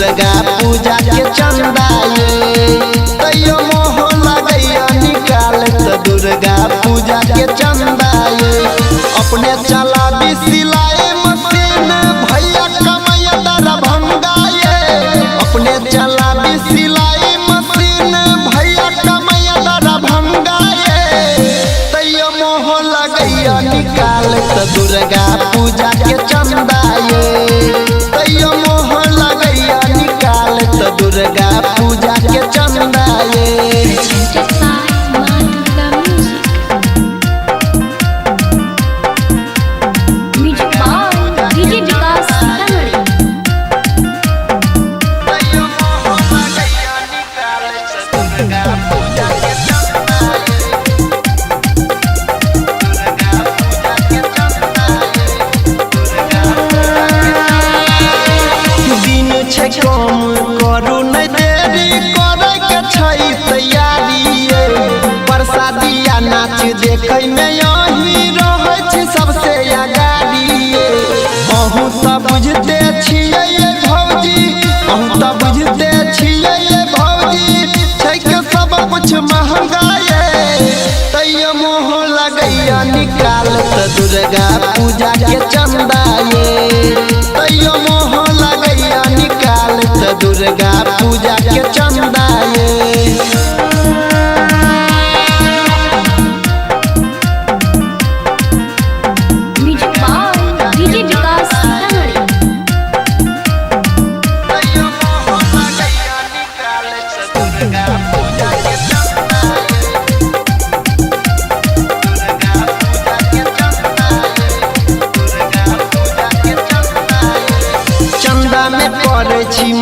दुर्गा पूजा के चंदा ये तैयो मोह लगैया निकाल त दुर्गा पूजा के चंदा ये अपने चला भी सिलाई मशीन भैया कमैया दरभंगा ये अपने चला भी सिलाई मशीन भैया कमैया दरभंगा ये तैयो मोह लगैया निकाल त दुर्गा पूजा के चंदा ये तैयो मोह लगैया निकाल त दुर्गा पूजा के चंदा ये कम करू नहीं देरी करे के छै तैयारी प्रसादिया नाच देखे में यही रहे छी सबसे अगाड़ी अहूँ तो बुझते छियै भौजी अहूँ तो बुझते छियै भौजी छै के सब कुछ महंगा तैयो मोह लगैया निकाल त दुर्गा पूजा के चंदा ये तैयो मोह लगैया निकाल त दुर्गा पूजा के चंदा ये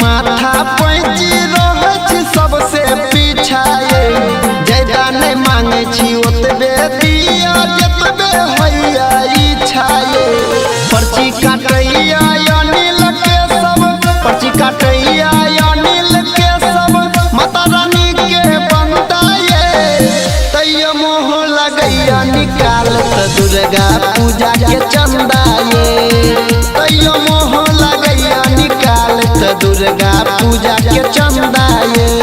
माथा पैंची रहे छी सबसे पीछा ज्यादा नहीं मांगे छी ओतबे दिया जतबे हैया इच्छा पर्ची काटैया अनिल के सब पर्ची काटैया अनिल के सब माता रानी के बनता तैयो मोह लगैया निकाल त दुर्गा पूजा के चंदा ये तैयो मोह लगैया निकाल त दुर्गा पूजा के चंदा ये।